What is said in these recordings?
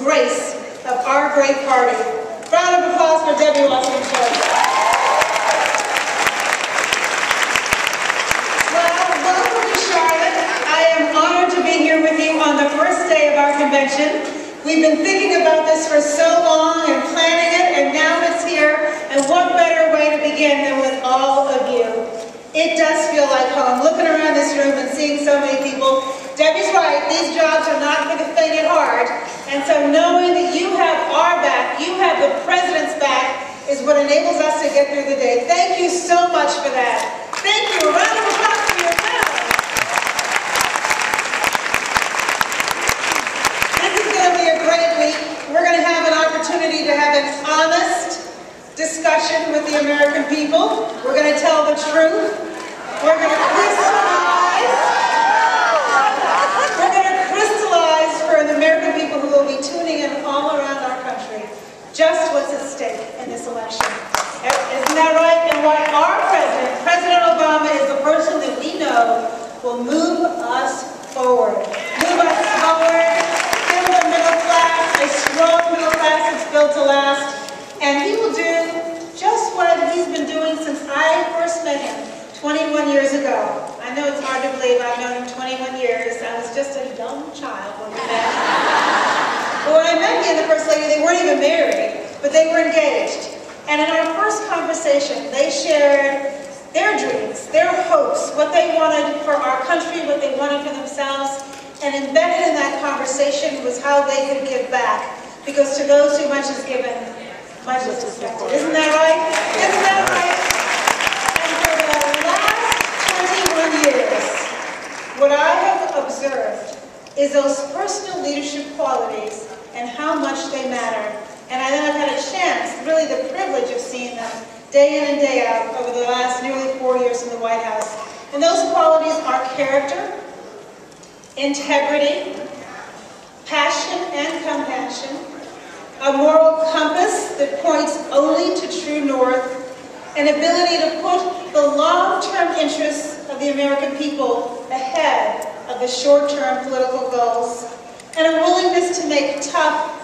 grace of our great party. Round of applause for Debbie Wasserman-Schultz. Well, welcome to Charlotte. I am honored to be here with you on the first day of our convention. We've been thinking about this for so long and planning it, and now it's here. And what better way to begin than with all of you? It does feel like home. Looking around this room and seeing so many people, Debbie's right, these jobs are not for the faint at heart. And so knowing that you have our back, you have the President's back, is what enables us to get through the day. Thank you so much for that. Thank you. A round of applause for yourself. This is going to be a great week. We're going to have an opportunity to have an honest discussion with the American people. We're going to tell the truth. We're going to crystallize for the American people who will be tuning in all around our country just what's at stake in this election. Isn't that right? And why our president, President Obama, is the person that we know will move us forward. Move us forward, build a middle class, a strong middle class that's built to last. And he will do just what he's been doing since I first met him 21 years ago. I know it's hard to believe I've known him 21 years. I was just a young child when we met. But when I met he and the First Lady, they weren't even married, but they were engaged. And in our first conversation, they shared their dreams, their hopes, what they wanted for our country, what they wanted for themselves. And embedded in that conversation was how they could give back. Because to those who much is given, much is expected. Isn't that right? Isn't that right? And for the last 21 years, what I have observed is those personal leadership qualities and how much they matter. And then I've had a chance, really the privilege of seeing them day in and day out over the last nearly 4 years in the White House. And those qualities are character, integrity, passion and compassion, a moral compass that points only to true north, an ability to put the long-term interests of the American people ahead of the short-term political goals, and a willingness to make tough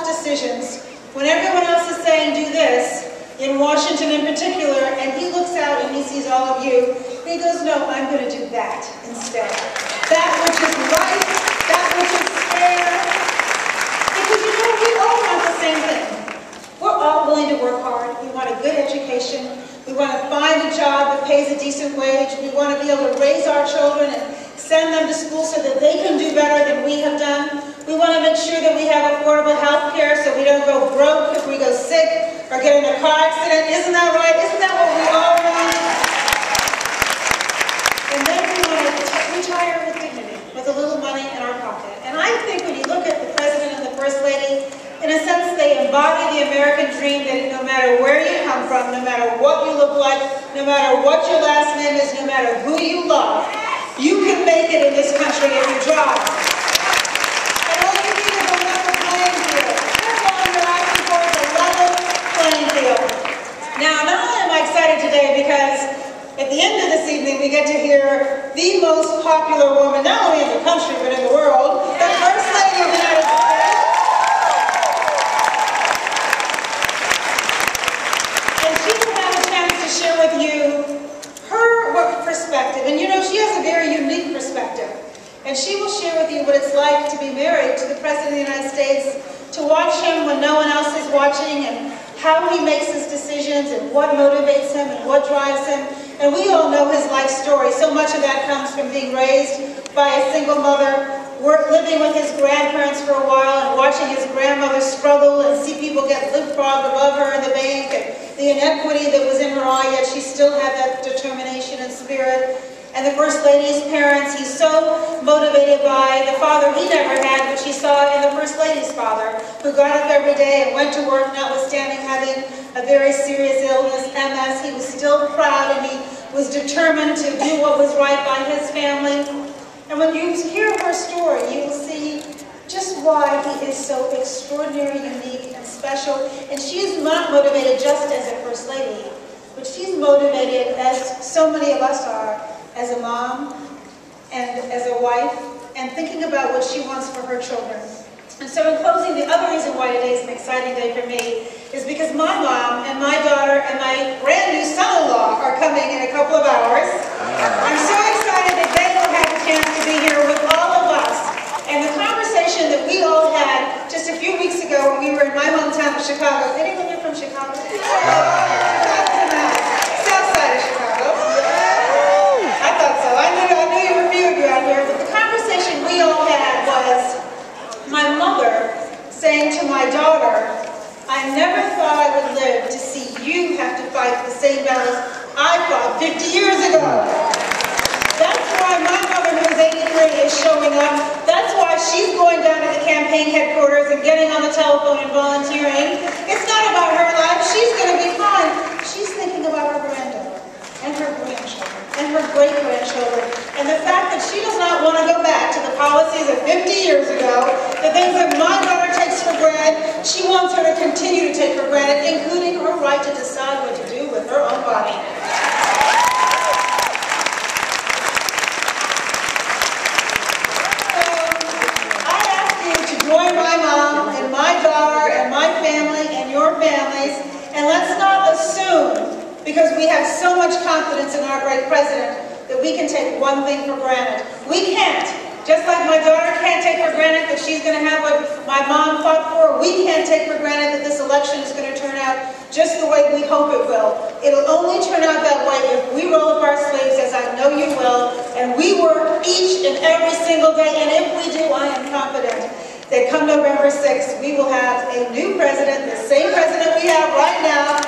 decisions when everyone else is saying do this, in Washington in particular, and he looks out and he sees all of you, and he goes, no, I'm going to do that instead. That which is right, that which is fair. Because you know, we all want the same thing. We're all willing to work hard. We want a good education. We want to find a job that pays a decent wage. We want to be able to raise our children and send them to school so that they can do better than we have done. We want to make sure that we have affordable health care so we don't go broke if we go sick or get in a car accident. Isn't that right? Isn't that what we all want? And then we want to retire with dignity, with a little money in our pocket. And I think when you look at the President and the First Lady, in a sense they embody the American dream that no matter where you come from, no matter what you look like, no matter what your last name is, no matter who you love, you can make it in this country if you drive. And all you need is a level playing field. That's all you're asking for, is a level playing field. Now, not only am I excited today because at the end of this evening we get to hear the most popular woman, not only in the country but in the world, the First Lady of the United States. And she will have a chance to share with you her perspective. And you know, she has a very unique perspective. And she will share with you what it's like to be married to the President of the United States, to watch him when no one else is watching, and how he makes his decisions, and what motivates him, and what drives him. And we all know his life story. So much of that comes from being raised by a single mother, living with his grandparents for a while, and watching his grandmother struggle and see people get leapfrogged above her in the bank, and the inequity that was in her eye, yet she still had that determination and spirit. And the First Lady's parents, he's so motivated by the father he never had, which he saw in the First Lady's father, who got up every day and went to work, notwithstanding having a very serious illness, MS. He was still proud and he was determined to do what was right by his family. And when you hear her story, you will see just why he is so extraordinary, unique, and special. And she is not motivated just as a First Lady, but she's motivated, as so many of us are, as a mom and as a wife, and thinking about what she wants for her children. And so in closing, the other reason why today is an exciting day for me is because my mom and my daughter and my brand new son-in-law are coming in a couple of hours. I'm so excited that they will have a chance to be here with all of us. And the conversation that we all had just a few weeks ago when we were in my hometown of Chicago. Anyone here from Chicago? South side of Chicago. I thought so. I knew you were a few of you out here. But the conversation we all had was my mother saying to my daughter, I never thought I would live to see you have to fight the same battles I fought 50 years ago. That's why my mother, who's 83, is showing up. That's why she's going down to the campaign headquarters and getting on the telephone and volunteering. It's not about her life. She's going to be fine. She's thinking about her granddaughter and her grandchildren and her great-grandchildren. And the fact that she does not want to go back to the policies of 50 years ago, the things that my daughter takes for granted, she wants her to continue to take for granted, including her right to decide what to do with her own body. Join my mom and my daughter and my family and your families, and let's not assume, because we have so much confidence in our great president, that we can take one thing for granted. We can't. Just like my daughter can't take for granted that she's going to have what my mom fought for, we can't take for granted that this election is going to turn out just the way we hope it will. It'll only turn out that way if we roll up our sleeves, as I know you will, and we work each and every single day, and if we do, I am confident that come November 6th, we will have a new president, the same president we have right now,